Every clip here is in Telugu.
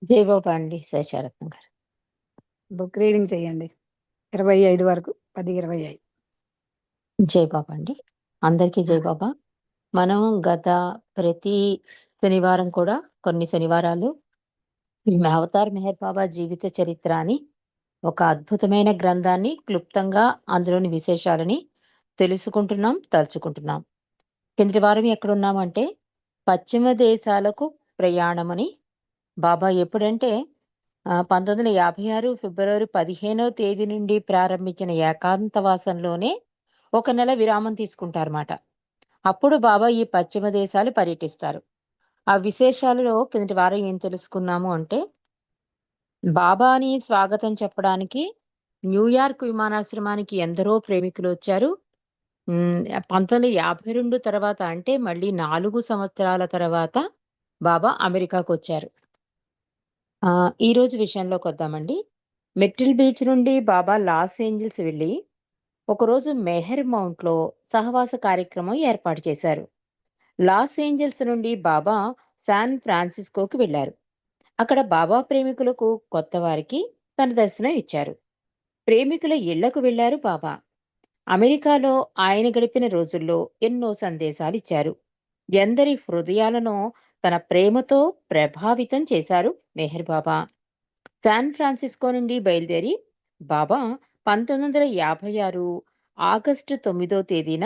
జై బాబా అండి శేషారత్నం గారు. బుక్ రీడింగ్ చేయండి 25 వరకు 10-25. జై బాబా అండి. అందరికీ జై బాబా. మనం గత ప్రతి శనివారం కూడా కొన్ని శనివారాలు ఈ అవతార్ మెహర్ బాబా జీవిత చరిత్ర అని ఒక అద్భుతమైన గ్రంథాన్ని క్లుప్తంగా అందులోని విశేషాలని తెలుసుకుంటున్నాం, తలుచుకుంటున్నాం. కిందటి వారం ఎక్కడున్నామంటే పశ్చిమ దేశాలకు ప్రయాణమని బాబా ఎప్పుడంటే 1956 ఫిబ్రవరి 15వ తేదీ నుండి ప్రారంభించిన ఏకాంతవాసంలోనే ఒక నెల విరామం తీసుకుంటారన్నమాట. అప్పుడు బాబా ఈ పశ్చిమ దేశాలు పర్యటిస్తారు. ఆ విశేషాలలో కిందటి వారం ఏం తెలుసుకున్నాము అంటే బాబాని స్వాగతం చెప్పడానికి న్యూయార్క్ విమానాశ్రమానికి ఎందరో ప్రేమికులు వచ్చారు. 1952 తర్వాత అంటే మళ్ళీ 4 సంవత్సరాల తర్వాత బాబా అమెరికాకు వచ్చారు. ఈ రోజు విషయంలోకి వద్దామండి. మెట్రిల్ బీచ్ నుండి బాబా లాస్ ఏంజల్స్ వెళ్ళి ఒకరోజు మెహర్ మౌంట్లో సహవాస కార్యక్రమం ఏర్పాటు చేశారు. లాస్ ఏంజల్స్ నుండి బాబా శాన్ ఫ్రాన్సిస్కోకి వెళ్లారు. అక్కడ బాబా ప్రేమికులకు కొత్త వారికి తన దర్శనం ఇచ్చారు. ప్రేమికుల ఇళ్లకు వెళ్లారు బాబా. అమెరికాలో ఆయన గడిపిన రోజుల్లో ఎన్నో సందేశాలు ఇచ్చారు. ఎందరి హృదయాలను తన ప్రేమతో ప్రభావితం చేశారు మెహర్ బాబా. శాన్ ఫ్రాన్సిస్కో నుండి బయలుదేరి బాబా 1956 ఆగస్టు 9వ తేదీన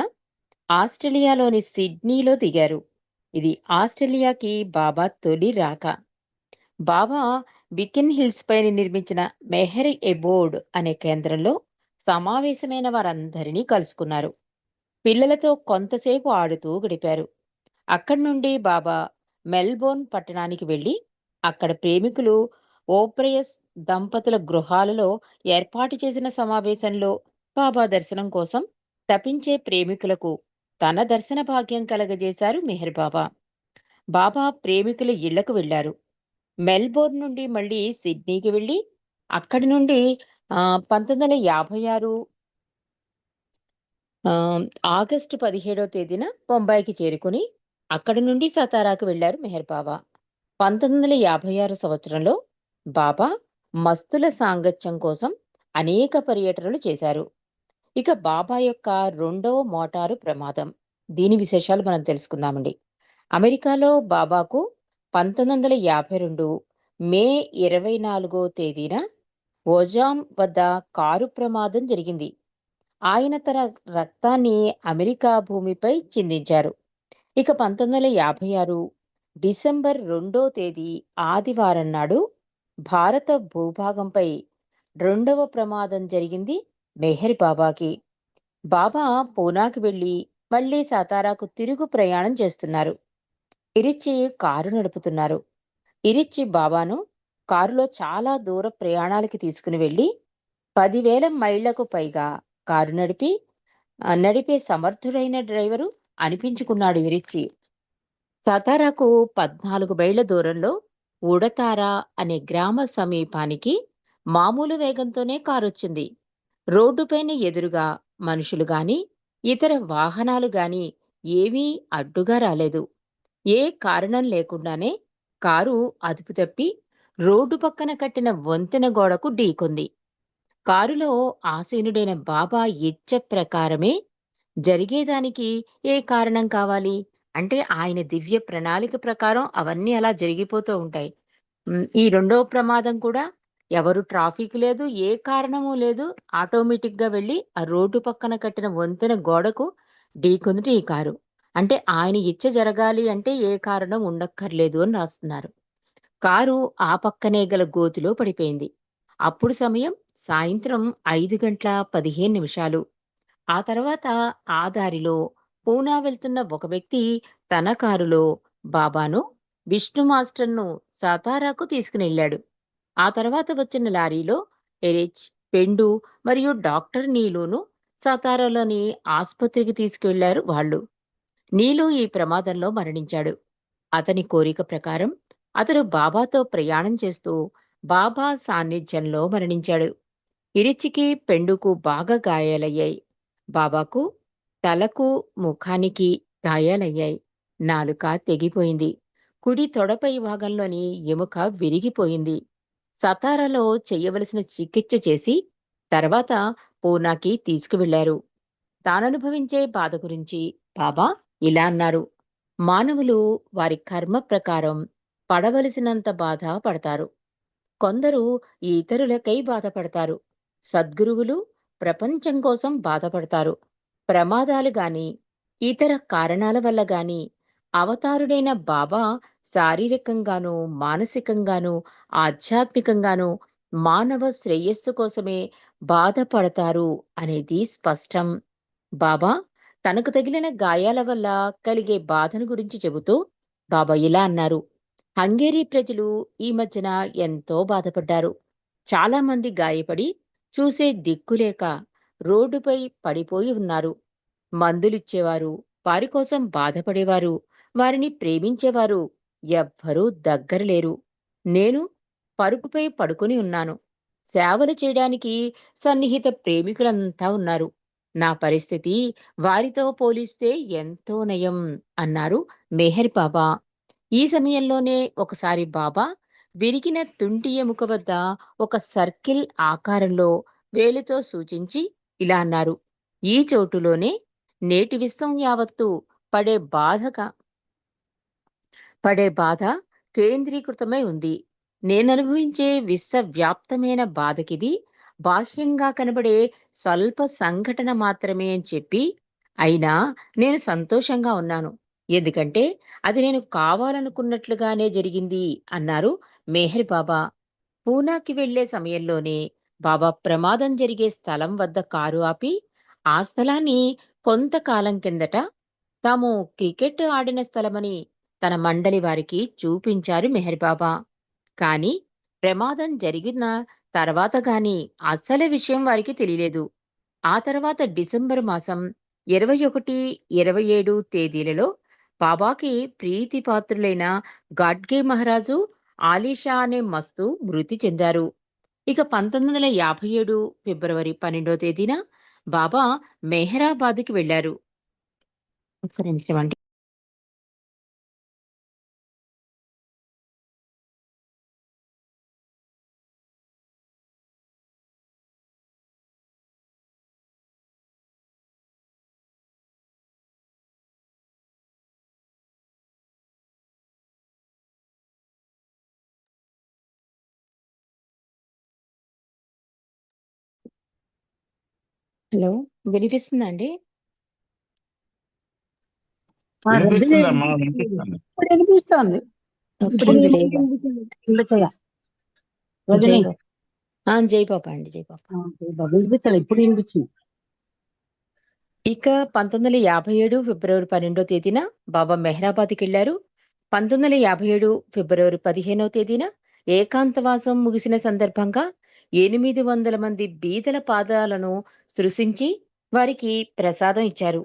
ఆస్ట్రేలియాలోని సిడ్నీలో దిగారు. ఇది ఆస్ట్రేలియాకి బాబా తొలి రాక. బాబా బికెన్ హిల్స్ పైన నిర్మించిన మెహర్ ఎబోర్డ్ అనే కేంద్రంలో సమావేశమైన వారందరినీ కలుసుకున్నారు. పిల్లలతో కొంతసేపు ఆడుతూ గడిపారు. అక్కడి నుండి బాబా మెల్బోర్న్ పట్టణానికి వెళ్లి అక్కడ ప్రేమికులు ఓప్రయస్ దంపతుల గృహాలలో ఏర్పాటు చేసిన సమావేశంలో బాబా దర్శనం కోసం తపించే ప్రేమికులకు తన దర్శన భాగ్యం కలగజేశారు మెహర్ బాబా. బాబా ప్రేమికుల ఇళ్లకు వెళ్లారు. మెల్బోర్న్ నుండి మళ్ళీ సిడ్నీకి వెళ్లి అక్కడి నుండి 1956 ఆగస్టు 17వ తేదీన బొంబాయికి చేరుకుని అక్కడి నుండి సతారాకు వెళ్లారు మెహర్ బాబా. 1956 సంవత్సరంలో బాబా మస్తుల సాంగత్యం కోసం అనేక పర్యటనలు చేశారు. ఇక బాబా యొక్క రెండవ మోటారు ప్రమాదం, దీని విశేషాలు మనం తెలుసుకుందామండి. అమెరికాలో బాబాకు 1952 మే 24వ తేదీన ఓజాం వద్ద కారు ప్రమాదం జరిగింది. ఆయన తన రక్తాన్ని అమెరికా భూమిపై చిందించారు. ఇక 1956 డిసెంబర్ 2వ తేదీ ఆదివారం నాడు భారత భూభాగంపై రెండవ ప్రమాదం జరిగింది మెహర్ బాబాకి. బాబా పూనాకి వెళ్లి మళ్లీ సతారాకు తిరుగు ప్రయాణం చేస్తున్నారు. ఇరిచి కారు నడుపుతున్నారు. ఇరిచి బాబాను కారులో చాలా దూర ప్రయాణాలకి తీసుకుని వెళ్లి 10,000 మైళ్లకు పైగా కారు నడిపే సమర్థుడైన డ్రైవరు అనిపించుకున్నాడు ఇరిచి. సతారాకు 14 మైళ్ల దూరంలో ఉడతారా అనే గ్రామ సమీపానికి మామూలు వేగంతోనే కారొచ్చింది. రోడ్డుపైన ఎదురుగా మనుషులు గాని ఇతర వాహనాలు గాని ఏమీ అడ్డుగా రాలేదు. ఏ కారణం లేకుండానే కారు అదుపు తప్పి రోడ్డు పక్కన కట్టిన వంతెన గోడకు ఢీకొంది. కారులో ఆసీనుడైన బాబా ఇచ్చ ప్రకారమే జరిగేదానికి ఏ కారణం కావాలి అంటే ఆయన దివ్య ప్రణాళిక ప్రకారం అవన్నీ అలా జరిగిపోతూ ఉంటాయి. ఈ రెండో ప్రమాదం కూడా ఎవరు ట్రాఫిక్ లేదు, ఏ కారణము లేదు, ఆటోమేటిక్ గా వెళ్లి ఆ రోడ్డు పక్కన కట్టిన వంతెన గోడకు ఢీకొంది ఈ కారు. అంటే ఆయన ఇచ్చ జరగాలి అంటే ఏ కారణం ఉండక్కర్లేదు అని రాస్తున్నారు. కారు ఆ పక్కనే గల గోతిలో పడిపోయింది. అప్పుడు సమయం సాయంత్రం 5:15. ఆ తర్వాత ఆ దారిలో పూనా వెళ్తున్న ఒక వ్యక్తి తన కారులో బాబాను, విష్ణు మాస్టర్ను సతారాకు తీసుకునెళ్ళాడు. ఆ తర్వాత వచ్చిన లారీలో ఎరిచ్, పెండు మరియు డాక్టర్ నీలును సతారాలోని ఆసుపత్రికి తీసుకువెళ్లారు వాళ్ళు. నీలు ఈ ప్రమాదంలో మరణించాడు. అతని కోరిక ప్రకారం అతడు బాబాతో ప్రయాణం చేస్తూ బాబా సాన్నిధ్యంలో మరణించాడు. ఇరిచికి, పెండుకు బాగా గాయాలయ్యాయి. బాబాకు తలకు, ముఖానికి గాయాలయ్యాయి. నాలుక తెగిపోయింది. కుడి తొడపై భాగంలోని ఎముక విరిగిపోయింది. సతారాలో చెయ్యవలసిన చికిత్స చేసి తర్వాత పూనాకి తీసుకువెళ్లారు. తాననుభవించే బాధ గురించి బాబా ఇలా అన్నారు: మానవులు వారి కర్మ ప్రకారం పడవలసినంత బాధ పడతారు. కొందరు ఇతరులకై బాధపడతారు. సద్గురువులు ప్రపంచం కోసం బాధపడతారు. ప్రమాదాలు గాని ఇతర కారణాల వల్ల గాని అవతారుడైన బాబా శారీరకంగానూ మానసికంగానూ ఆధ్యాత్మికంగానూ మానవ శ్రేయస్సు కోసమే బాధపడతారు అనేది స్పష్టం. బాబా తనకు తగిలిన గాయాల వల్ల కలిగే బాధను గురించి చెబుతూ బాబా ఇలా అన్నారు: హంగేరీ ప్రజలు ఈ మధ్యన ఎంతో బాధపడ్డారు. చాలా మంది గాయపడి చూసే దిక్కులేక రోడ్డుపై పడిపోయి ఉన్నారు. మందులిచ్చేవారు, వారి కోసం బాధపడేవారు, వారిని ప్రేమించేవారు ఎవ్వరూ దగ్గర లేరు. నేను పరుపుపై పడుకొని ఉన్నాను. సేవలు చేయడానికి సన్నిహిత ప్రేమికులంతా ఉన్నారు. నా పరిస్థితి వారితో పోలిస్తే ఎంతో నయం అన్నారు మెహర్ బాబా. ఈ సమయంలోనే ఒకసారి బాబా విరిగిన తుంటి ఎముక వద్ద ఒక సర్కిల్ ఆకారంలో వేలితో సూచించి ఇలా అన్నారు: ఈ చోటులోనే నేటి విశ్వం యావత్తు పడే బాధగా పడే బాధ కేంద్రీకృతమై ఉంది. నేననుభవించే విశ్వవ్యాప్తమైన బాధకిది బాహ్యంగా కనబడే స్వల్ప సంఘటన మాత్రమే అని చెప్పి, అయినా నేను సంతోషంగా ఉన్నాను. ఎందుకంటే అది నేను కావాలనుకున్నట్లుగానే జరిగింది అన్నారు మెహర్ బాబా. పూనాకి వెళ్లే సమయంలోనే బాబా ప్రమాదం జరిగే స్థలం వద్ద కారు ఆపి ఆ స్థలాన్ని కొంతకాలం కిందట తాము క్రికెట్ ఆడిన స్థలమని తన మండలి వారికి చూపించారు మెహర్ బాబా. కానీ ప్రమాదం జరిగిన తర్వాత గాని అసలు విషయం వారికి తెలియలేదు. ఆ తర్వాత డిసెంబర్ మాసం 21, 27 తేదీలలో బాబాకి ప్రీతిపాత్రులైన గాడ్గే మహారాజు ఆలీషా అనే మస్తు మృతి చెందారు. ఇక 1957 ఫిబ్రవరి 12వ తేదీన బాబా మెహరాబాద్కి వెళ్లారు. ఒక్క నిమిషం అండి. హలో, వినిపిస్తుందా అండి? రజని వినిపిస్తుందమ్మా, వినిపిస్తుంది. ఇప్పుడు వినిపిస్తోంది. ఓకే, ఇప్పుడు జై ఇప్పుడు బాబా. వినిపించగా జై రజని బాబా. జై బాబా అండి, జై బాబా. వినిపించాలి. ఇప్పుడు వినిపించింది. ఇక 1957 ఫిబ్రవరి 12వ తేదీన బాబా మెహరాబాద్కి వెళ్లారు. 1957 ఫిబ్రవరి 15వ తేదీన ఏకాంతవాసం ముగిసిన సందర్భంగా 800 మంది బీదల పాదాలను సృశించి వారికి ప్రసాదం ఇచ్చారు.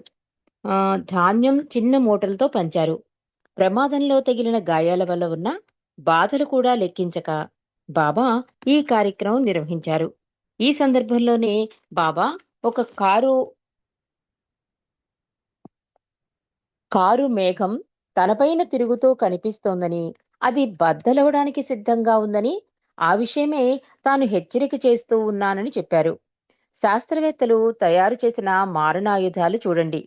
ధాన్యం చిన్న మూటలతో పంచారు. ప్రమాదంలో తగిలిన గాయాల వల్ల ఉన్న బాధలు కూడా లెక్కించక బాబా ఈ కార్యక్రమం నిర్వహించారు. ఈ సందర్భంలోనే బాబా ఒక కారు మేఘం తనపైన తిరుగుతూ కనిపిస్తోందని, అది బద్దలవడానికి సిద్ధంగా ఉందని, ఆ విషయమే తాను హెచ్చరిక చేస్తూ ఉన్నానని చెప్పారు. శాస్త్రవేత్తలు తయారు చేసిన మారణాయుధాలు చూడండి.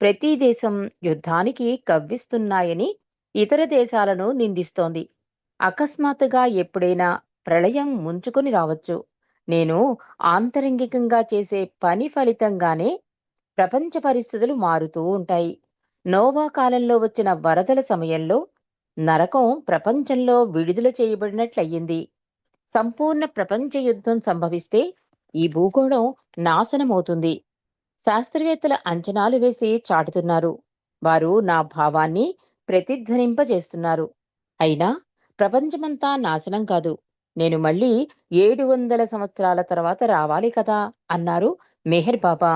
ప్రతి దేశం యుద్ధానికి కవ్విస్తున్నాయని ఇతర దేశాలను నిందిస్తోంది. అకస్మాత్తుగా ఎప్పుడైనా ప్రళయం ముంచుకొని రావచ్చు. నేను ఆంతరంగికంగా చేసే పని ఫలితంగానే ప్రపంచ పరిస్థితులు మారుతూ ఉంటాయి. నోవా కాలంలో వచ్చిన వరదల సమయంలో నరకం ప్రపంచంలో విడుదల చేయబడినట్లయింది. సంపూర్ణ ప్రపంచ యుద్ధం సంభవిస్తే ఈ భూగోళం నాశనమవుతుంది. శాస్త్రవేత్తల అంచనాలు వేసి చాటుతున్నారు. వారు నా భావాన్ని ప్రతిధ్వనింపజేస్తున్నారు. అయినా ప్రపంచమంతా నాశనం కాదు. నేను మళ్ళీ 700 సంవత్సరాల తర్వాత రావాలి కదా అన్నారు మెహర్ బాబా.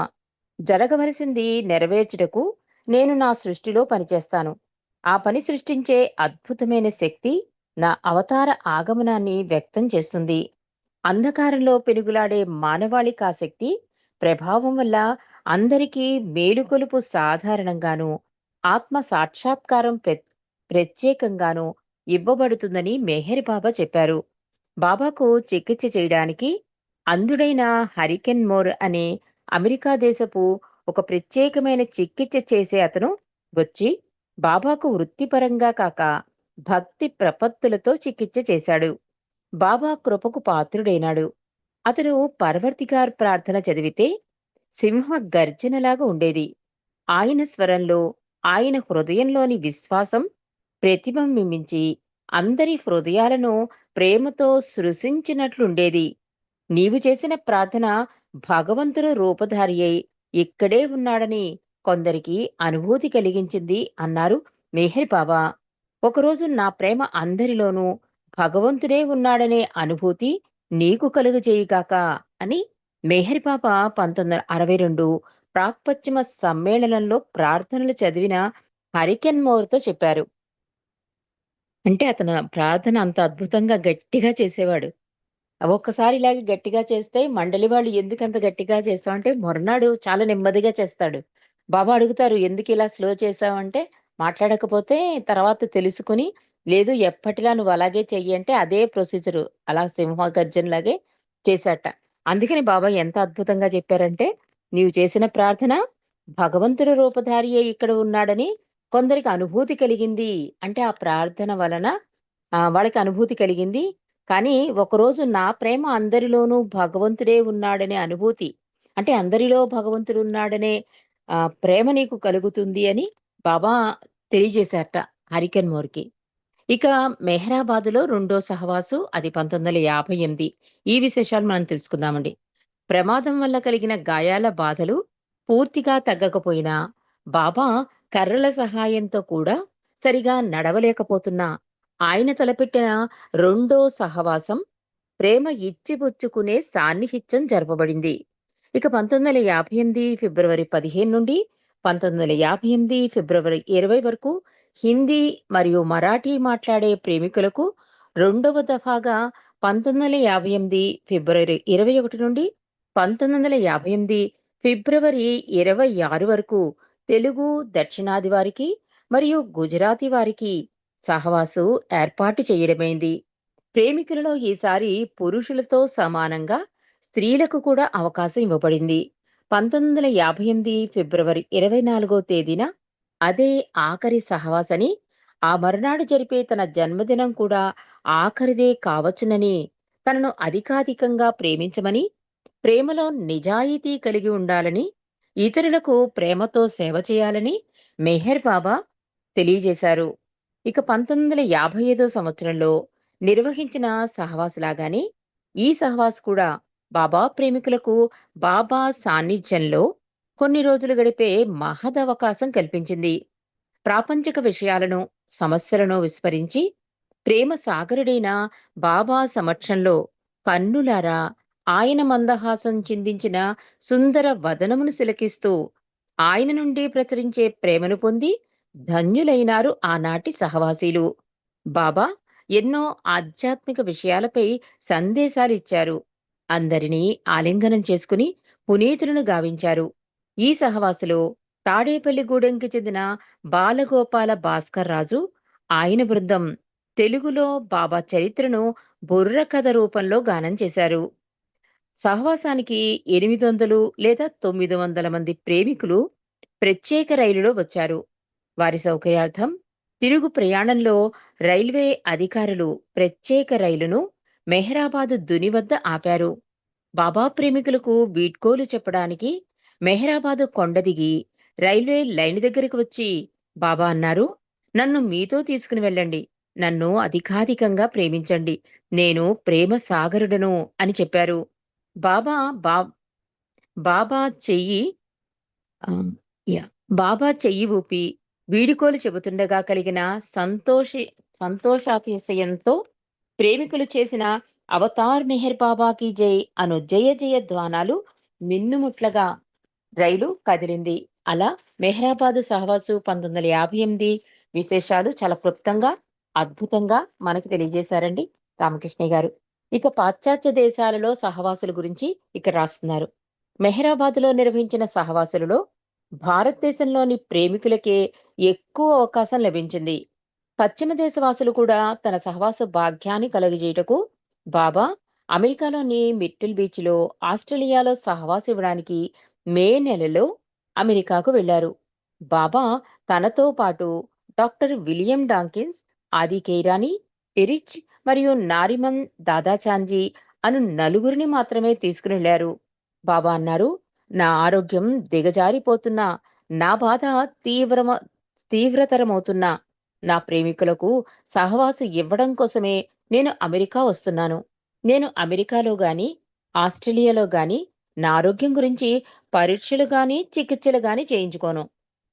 జరగవలసింది నెరవేర్చుటకు నేను నా సృష్టిలో పనిచేస్తాను. ఆ పని సృష్టించే అద్భుతమైన శక్తి నా అవతార ఆగమనాన్ని వ్యక్తం చేస్తుంది. అంధకారంలో పెనుగులాడే మానవాళికి ఆ శక్తి ప్రభావం వల్ల అందరికీ మేలుకొలుపు సాధారణంగాను, ఆత్మ సాక్షాత్కారం ప్రత్యేకంగాను ఇవ్వబడుతుందని మెహర్ బాబా చెప్పారు. బాబాకు చికిత్స చేయడానికి అంధుడైన హరికెన్ మోర్ అనే అమెరికా దేశపు ఒక ప్రత్యేకమైన చికిత్స చేసే అతను వచ్చి బాబాకు వృత్తిపరంగా కాక భక్తి ప్రపత్తులతో చికిత్స చేశాడు. బాబా కృపకు పాత్రుడైనాడు. అతడు పర్వర్తిగార్ ప్రార్థన చదివితే సింహ గర్జనలాగా ఉండేది. ఆయన స్వరంలో ఆయన హృదయంలోని విశ్వాసం ప్రతిబింబించి అందరి హృదయాలను ప్రేమతో సృశించినట్లుండేది. నీవు చేసిన ప్రార్థన భగవంతుడు రూపధారి అయి ఇక్కడే ఉన్నాడని కొందరికి అనుభూతి కలిగించింది అన్నారు మెహర్ బాబా. ఒకరోజు నా ప్రేమ అందరిలోనూ భగవంతుడే ఉన్నాడనే అనుభూతి నీకు కలుగజేయుగాక అని మెహర్ బాబా 1962 ప్రాక్పశ్చిమ సమ్మేళనంలో ప్రార్థనలు చదివిన హరికెన్ మోర్తో చెప్పారు. అంటే అతను ప్రార్థన అంత అద్భుతంగా గట్టిగా చేసేవాడు. ఒక్కసారి ఇలాగే గట్టిగా చేస్తే మండలి వాళ్ళు ఎందుకంత గట్టిగా చేస్తావంటే మరునాడు చాలా నెమ్మదిగా చేస్తాడు. బాబా అడుగుతారు, ఎందుకిలా స్లో చేశావంటే, మాట్లాడకపోతే తర్వాత తెలుసుకొని, లేదు ఎప్పటిలా నువ్వు అలాగే చెయ్యి అంటే అదే ప్రొసీజరు. అలా సింహ గర్జనలాగే చేశాట. అందుకని బాబా ఎంత అద్భుతంగా చెప్పారంటే, నీవు చేసిన ప్రార్థన భగవంతుడి రూపధారి అయి ఇక్కడ ఉన్నాడని కొందరికి అనుభూతి కలిగింది. అంటే ఆ ప్రార్థన వలన వాళ్ళకి అనుభూతి కలిగింది. కానీ ఒకరోజు నా ప్రేమ అందరిలోనూ భగవంతుడే ఉన్నాడనే అనుభూతి, అంటే అందరిలో భగవంతుడున్నాడనే ప్రేమ నీకు కలుగుతుంది అని బాబా తెలియజేశారట హరికెన్ మోర్‌కి. ఇక మెహరాబాద్‌లో రెండో సహవాసు అది 1958. ఈ విశేషాలు మనం తెలుసుకుందామండి. ప్రమాదం వల్ల కలిగిన గాయాల బాధలు పూర్తిగా తగ్గకపోయినా బాబా కర్రల సహాయంతో కూడా సరిగా నడవలేకపోతున్నా ఆయన తలపెట్టిన రెండో సహవాసం ప్రేమ ఇచ్చిపుచ్చుకునే సాన్నిహిత్యం జరపబడింది. ఇక 1958 ఫిబ్రవరి 15 నుండి 1958 ఫిబ్రవరి 20 వరకు హిందీ మరియు మరాఠీ మాట్లాడే ప్రేమికులకు, రెండవ దఫాగా 1958 ఫిబ్రవరి 21 నుండి 1958 ఫిబ్రవరి 26 వరకు తెలుగు దక్షిణాది వారికి మరియు గుజరాతీ వారికి సహవాసు ఏర్పాటు చేయడమైంది. ప్రేమికులలో ఈసారి పురుషులతో సమానంగా స్త్రీలకు కూడా అవకాశం ఇవ్వబడింది. 1958 ఫిబ్రవరి 24 తేదీన అదే ఆఖరి సహవాసని, ఆ మరునాడు జరిపే తన జన్మదినం కూడా ఆఖరిదే కావచ్చునని, తనను అధికాధికంగా ప్రేమించమని, ప్రేమలో నిజాయితీ కలిగి ఉండాలని, ఇతరులకు ప్రేమతో సేవ చేయాలని మెహర్ బాబా తెలియజేశారు. ఇక 1955 సంవత్సరంలో నిర్వహించిన సహవాసులాగానే ఈ సహవాస్ కూడా బాబా ప్రేమికులకు బాబా సాన్నిధ్యంలో కొన్ని రోజులు గడిపే మహదవకాశం కల్పించింది. ప్రాపంచిక విషయాలను, సమస్యలను విస్మరించి ప్రేమ సాగరుడైన బాబా సమక్షంలో కన్నులారా ఆయన మందహాసం చిందించిన సుందర వదనమును తిలకిస్తూ ఆయన నుండి ప్రసరించే ప్రేమను పొంది ధన్యులైనారు ఆనాటి సహవాసీలు. బాబా ఎన్నో ఆధ్యాత్మిక విషయాలపై సందేశాలిచ్చారు. అందరినీ ఆలింగనం చేసుకుని పునీతులను గావించారు. ఈ సహవాసులో తాడేపల్లిగూడెంకి చెందిన బాలగోపాల భాస్కర్ రాజు, ఆయన బృందం తెలుగులో బాబా చరిత్రను బుర్రకథ రూపంలో గానం చేశారు. సహవాసానికి 800 లేదా 900 మంది ప్రేమికులు ప్రత్యేక రైలులో వచ్చారు. వారి సౌకర్యార్థం తిరుగు ప్రయాణంలో రైల్వే అధికారులు ప్రత్యేక రైలును మెహరాబాదు దుని వద్ద ఆపారు. బాబా ప్రేమికులకు వీడ్కోలు చెప్పడానికి మెహరాబాదు కొండ దిగి రైల్వే లైన్ దగ్గరకు వచ్చి బాబా అన్నారు, నన్ను మీతో తీసుకుని వెళ్ళండి, నన్ను అధికాధికంగా ప్రేమించండి, నేను ప్రేమ సాగరుడను అని చెప్పారు. బాబా బా బాబా చెయ్యి ఆ, యా బాబా చెయ్యి ఊపి వీడుకోలు చెబుతుండగా కలిగిన సంతోషాతిశయంతో ప్రేమికులు చేసిన అవతార్ మెహర్ బాబాకి జై అను జయ జయ ధ్వానాలు మిన్నుముట్లగా రైలు కదిలింది. అలా మెహరాబాదు సహవాసు 1958 విశేషాలు చాలా క్లుప్తంగా, అద్భుతంగా మనకు తెలియజేశారండి రామకృష్ణయ్య గారు. ఇక పాశ్చాత్య దేశాలలో సహవాసుల గురించి ఇక్కడ రాస్తున్నారు. మెహరాబాదులో నిర్వహించిన సహవాసులలో భారతదేశంలోని ప్రేమికులకే ఎక్కువ అవకాశం లభించింది. పశ్చిమ దేశవాసులు కూడా తన సహవాస భాగ్యాన్ని కలుగజేయుటకు బాబా అమెరికాలోని మిట్టిల్ బీచ్లో ఆస్ట్రేలియాలో సహవాసం ఇవ్వడానికి మే నెలలో అమెరికాకు వెళ్లారు. బాబా తనతో పాటు డాక్టర్ విలియం డాంకిన్స్, ఆది ఖైరానీ, ఎరిచ్ మరియు నారిమన్ దాదాచాంజీ అను నలుగురిని మాత్రమే తీసుకుని వెళ్లారు. బాబా అన్నారు, నా ఆరోగ్యం దిగజారిపోతున్నా, నా బాధ తీవ్రమ తీవ్రతరమవుతున్నా, నా ప్రేమికులకు సహవాసం ఇవ్వడం కోసమే నేను అమెరికా వస్తున్నాను. నేను అమెరికాలో గాని, ఆస్ట్రేలియాలో గాని నా ఆరోగ్యం గురించి పరీక్షలు గాని, చికిత్సలు గాని చేయించుకోను.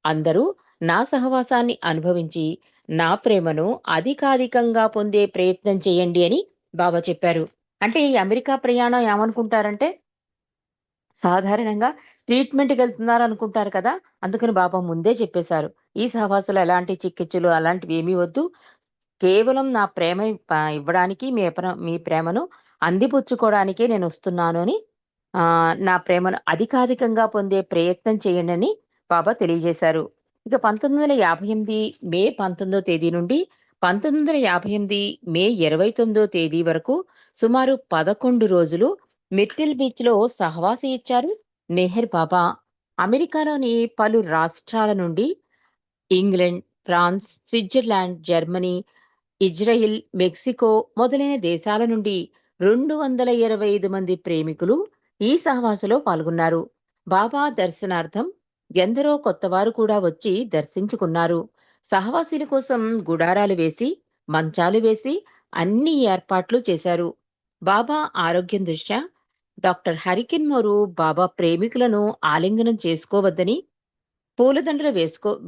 అందరూ నా సహవాసాన్ని అనుభవించి, నా ప్రేమను అధికాధికంగా పొందే ప్రయత్నం చేయండి అని బాబా చెప్పారు. అంటే ఈ అమెరికా ప్రయాణం ఏమనుకుంటారంటే, సాధారణంగా ట్రీట్‌మెంట్‌కెళ్తున్నారనుకుంటారు కదా! అందుకని బాబా ముందే చెప్పేశారు. ఈ సహవాసంలో ఎలాంటి చికిత్సలు అలాంటివి ఏమీ వద్దు. కేవలం నా ప్రేమని ఇవ్వడానికి మీ ప్రేమను అందిపుచ్చుకోవడానికే నేనొస్తున్నాను అని నా ప్రేమను అధికాధికంగా పొందే ప్రయత్నం చేయండని బాబా తెలియజేశారు. ఇక 1958 మే 19వ తేదీ నుండి 1958 మే 29వ తేదీ వరకు సుమారు 11 రోజులు మిర్టిల్ బీచ్‌లో సహవాసం ఇచ్చారు మెహర్ బాబా. అమెరికాలోని పలు రాష్ట్రాల నుండి England, France, Switzerland, Germany, Israel, Mexico మొదలైన దేశాల నుండి 225 మంది ప్రేమికులు ఈ సహవాసంలో పాల్గొన్నారు. బాబా దర్శనార్థం ఎందరో కొత్తవారు కూడా వచ్చి దర్శించుకున్నారు. సహవాసీల కోసం గుడారాలు వేసి, మంచాలు వేసి అన్ని ఏర్పాట్లు చేశారు. బాబా ఆరోగ్యం దృష్ట్యా డాక్టర్ హరికిన్ మోరు బాబా ప్రేమికులను ఆలింగనం చేసుకోవద్దని, పూలదండలు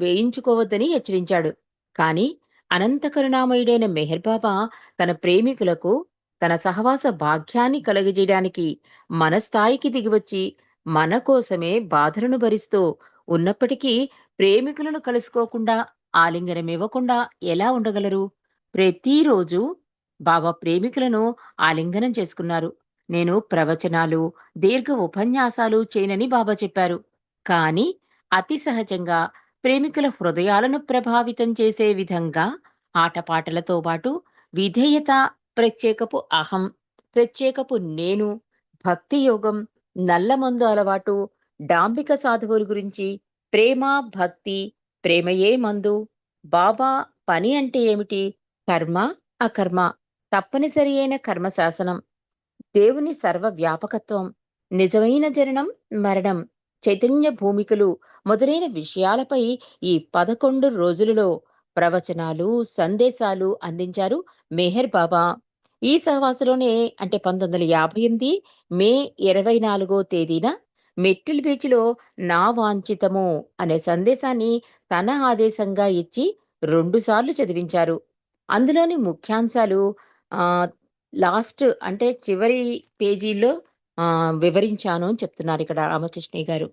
వేయించుకోవద్దని హెచ్చరించాడు. కాని అనంత కరుణామయుడైన మెహర్ బాబా తన ప్రేమికులకు తన సహవాస భాగ్యాన్ని కలుగజేయడానికి మన స్థాయికి దిగివచ్చి మన కోసమే బాధలను భరిస్తూ ఉన్నప్పటికీ ప్రేమికులను కలుసుకోకుండా, ఆలింగనమివ్వకుండా ఎలా ఉండగలరు? ప్రతిరోజు బాబా ప్రేమికులను ఆలింగనం చేసుకున్నారు. నేను ప్రవచనాలు, దీర్ఘ ఉపన్యాసాలు చేయనని బాబా చెప్పారు. కానీ అతి సహజంగా ప్రేమికుల హృదయాలను ప్రభావితం చేసే విధంగా ఆటపాటలతో పాటు విధేయత, ప్రత్యేకపు అహం, ప్రత్యేకపు నేను, భక్తి యోగం, నల్లమందు అలవాటు, డాంబిక సాధువుల గురించి, ప్రేమ, భక్తి, ప్రేమయే మందు, బాబా పని అంటే ఏమిటి, కర్మ, అకర్మ, తప్పనిసరి అయిన కర్మశాసనం, దేవుని సర్వ వ్యాపకత్వం, నిజమైన జననం, మరణం, చైతన్య భూమికలు మొదలైన విషయాలపై ఈ 11 రోజులలో ప్రవచనాలు, సందేశాలు అందించారు మెహర్ బాబా. ఈ సహవాసంలోనే అంటే 1958 మే 24వ తేదీన మెట్టిల్ బీచ్‌లో నా వాంఛితము అనే సందేశాన్ని తన ఆదేశంగా ఇచ్చి 2 సార్లు చదివించారు. అందులోని ముఖ్యాంశాలు ఆహ్, లాస్ట్ అంటే చివరి పేజీల్లో వివరించాను అని చెప్తున్నారు ఇక్కడ రామకృష్ణయ్య గారు.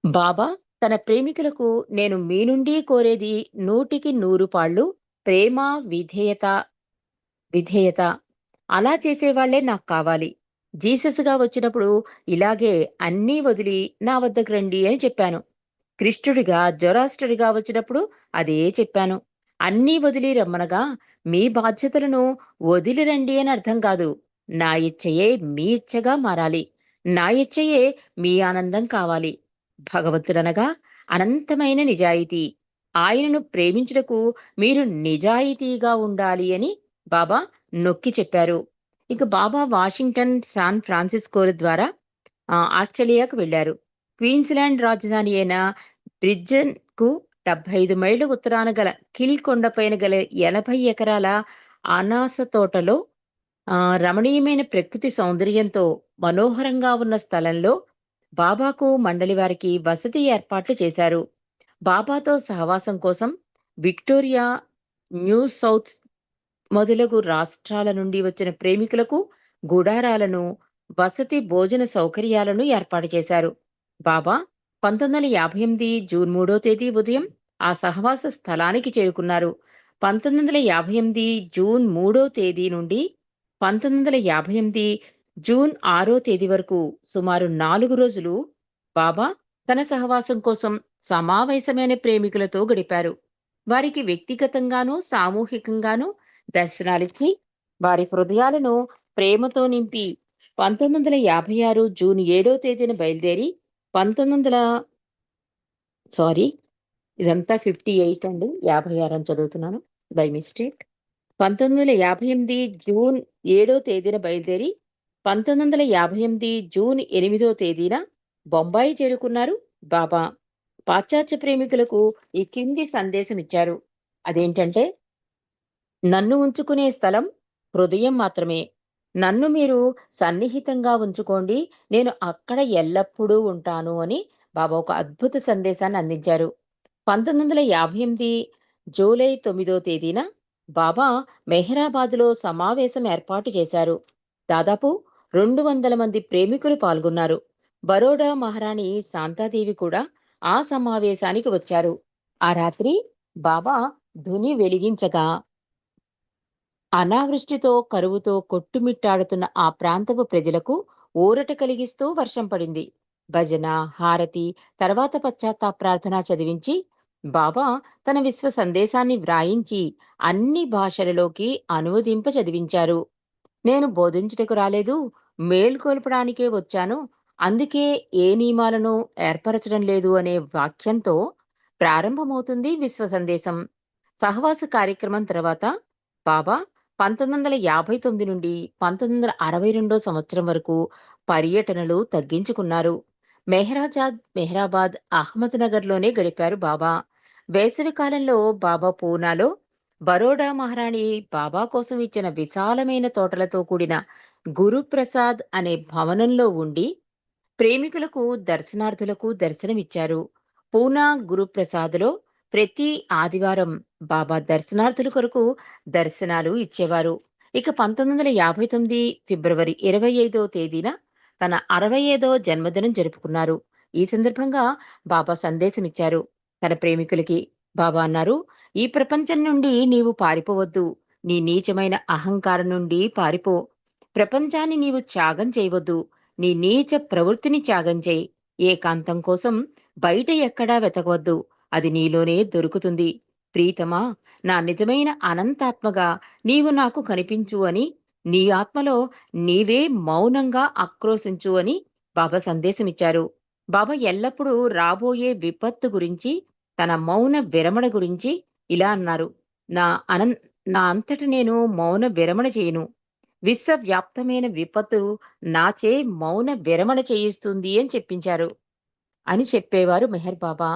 బాబా తన ప్రేమికులకు నేను మీ నుండి కోరేది 100కి 100 పాళ్ళు ప్రేమ, విధేయత విధేయత. అలా చేసేవాళ్లే నాకు కావాలి. జీసస్‌గా వచ్చినప్పుడు ఇలాగే అన్నీ వదిలి నా వద్దకు రండి అని చెప్పాను. కృష్ణుడిగా, జొరాస్ట్రుడిగా వచ్చినప్పుడు అదే చెప్పాను. అన్నీ వదిలి రమ్మనగా మీ బాధ్యతలను వదిలి రండి అని అర్థం కాదు. నా ఇచ్చయే మీ ఇచ్చగా మారాలి. నా ఇచ్చయే మీ ఆనందం కావాలి. భగవంతుడనగా అనంతమైన నిజాయితీ. ఆయనను ప్రేమించుటకు మీరు నిజాయితీగా ఉండాలి అని బాబా నొక్కి చెప్పారు. ఇక బాబా వాషింగ్టన్, శాన్ ఫ్రాన్సిస్కోల ద్వారా ఆస్ట్రేలియాకు వెళ్లారు. క్వీన్స్‌లాండ్ రాజధాని అయిన బ్రిస్బేన్‌కు 75 మైళ్ల ఉత్తరాన గల కిల్ కొండపైన గల 80 ఎకరాల అనాస తోటలో రమణీయమైన ప్రకృతి సౌందర్యంతో మనోహరంగా ఉన్న స్థలంలో బాబాకు, మండలి వారికి వసతి ఏర్పాట్లు చేశారు. బాబాతో సహవాసం కోసం విక్టోరియా, న్యూ సౌత్ మొదలగు రాష్ట్రాల నుండి వచ్చిన ప్రేమికులకు గుడారాలను, వసతి భోజన సౌకర్యాలను ఏర్పాటు చేశారు. బాబా 1958 జూన్ 3వ తేదీ ఉదయం ఆ సహవాస స్థలానికి చేరుకున్నారు. 1958 జూన్ 3వ తేదీ నుండి 1958 జూన్ 6వ తేదీ వరకు సుమారు 4 రోజులు బాబా తన సహవాసం కోసం సమావేశమైన ప్రేమికులతో గడిపారు. వారికి వ్యక్తిగతంగాను, సామూహికంగాను దర్శనాలిచ్చి, వారి హృదయాలను ప్రేమతో నింపి 1956 జూన్ 7 తేదీన బయలుదేరి 1900 సారీ ఇదంతా 58 అండి. 56 అని చదువుతున్నాను బై మిస్టేక్. 1958 జూన్ 7 తేదీన బయలుదేరి 1958 జూన్ 8 తేదీన బొంబాయి చేరుకున్నారు బాబా. పాశ్చాత్య ప్రేమికులకు ఈ కింది సందేశం ఇచ్చారు. అదేంటంటే, నన్ను ఉంచుకునే స్థలం హృదయం మాత్రమే. నన్ను మీరు సన్నిహితంగా ఉంచుకోండి. నేను అక్కడ ఎల్లప్పుడూ ఉంటాను అని బాబా ఒక అద్భుత సందేశాన్ని అందించారు. 1958 జూలై 9 తేదీన బాబా మెహ్రాబాద్‌లో సమావేశం ఏర్పాటు చేశారు. దాదాపు 200 మంది ప్రేమికులు పాల్గొన్నారు. బరోడా మహారాణి శాంతాదేవి కూడా ఆ సమావేశానికి వచ్చారు. ఆ రాత్రి బాబా ధుని వెలిగించగా అనావృష్టితో, కరువుతో కొట్టుమిట్టాడుతున్న ఆ ప్రాంతపు ప్రజలకు ఊరట కలిగిస్తూ వర్షం పడింది. భజన, హారతి, తర్వాత పశ్చాత్తాప ప్రార్థన చదివించి బాబా తన విశ్వ సందేశాన్ని వ్రాయించి అన్ని భాషలలోకి అనువదింప చదివించారు. నేను బోధించుటకు రాలేదు, మేల్కొల్పడానికే వచ్చాను. అందుకే ఏ నియమాలను ఏర్పరచడం లేదు అనే వాక్యంతో ప్రారంభమవుతుంది విశ్వ సందేశం. సహవాస కార్యక్రమం తర్వాత బాబా 1959 నుండి 1962 సంవత్సరం వరకు పర్యటనలు తగ్గించుకున్నారు. మెహ్రాబాద్, అహ్మద్ నగర్లోనే గడిపారు బాబా. వేసవి కాలంలో బాబా పూనాలో బరోడా మహారాణి బాబా కోసం ఇచ్చిన విశాలమైన తోటలతో కూడిన గురుప్రసాద్ అనే భవనంలో ఉండి ప్రేమికులకు, దర్శనార్థులకు దర్శనమిచ్చారు. పూనా గురుప్రసాద్‌లో ప్రతి ఆదివారం బాబా దర్శనార్థుల కొరకు దర్శనాలు ఇచ్చేవారు. ఇక 1959 ఫిబ్రవరి 25 తేదీన తన 65వ జన్మదినం జరుపుకున్నారు. ఈ సందర్భంగా బాబా సందేశమిచ్చారు తన ప్రేమికులకి. బాబా అన్నారు, "ఈ ప్రపంచం నుండి నీవు పారిపోవద్దు. నీ నీచమైన అహంకారం నుండి పారిపో. ప్రపంచాన్ని నీవు త్యాగం చేయవద్దు. నీ నీచ ప్రవృత్తిని త్యాగం చేయి. ఏకాంతం కోసం బయట ఎక్కడా వెతకవద్దు. అది నీలోనే దొరుకుతుంది. ప్రీతమా, నా నిజమైన అనంతాత్మగా నీవు నాకు కనిపించు అని, నీ ఆత్మలో నీవే మౌనంగా ఆక్రోశించు" అని బాబా సందేశమిచ్చారు. బాబా ఎల్లప్పుడూ రాబోయే విపత్తు గురించి, తన మౌన విరమణ గురించి ఇలా అన్నారు, నా అనం నా అంతట నేను మౌన విరమణ చేయను. విశ్వవ్యాప్తమైన విపత్తు నాచే మౌన విరమణ చేయిస్తుంది అని చెప్పించారు అని చెప్పేవారు మెహర్ బాబా.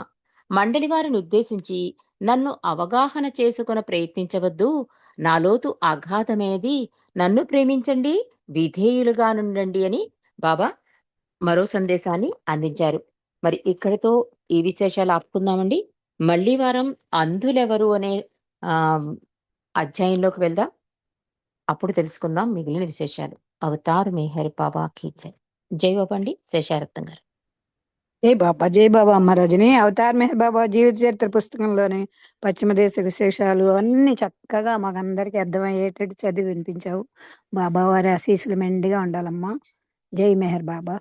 మండలి వారిని ఉద్దేశించి, నన్ను అవగాహన చేసుకొన ప్రయత్నించవద్దు. నా లోతు అగాధమైనది. నన్ను ప్రేమించండి, విధేయులుగా నుండండి అని బాబా మరో సందేశాన్ని అందించారు. మరి ఇక్కడితో ఈ విశేషాలు ఆపుకుందామండి. మళ్ళీ వారం అంధులెవరు అనే అధ్యాయంలోకి వెళ్దాం. అప్పుడు తెలుసుకుందాం మిగిలిన విశేషాలు. అవతార్ మెహర్ బాబా కీ జై. జై బాబా అండి. శేషారత్నం గారు. జై బాబా అమ్మ రజని. అవతార్ మెహర్ బాబా జీవిత చరిత్ర పుస్తకంలోని పశ్చిమ దేశ విశేషాలు అన్ని చక్కగా మాకందరికి అర్థమయ్యేటట్టు చదివి వినిపించావు. బాబా వారి ఆశీస్సులు మెండుగా ఉండాలమ్మా. జై మెహర్ బాబా.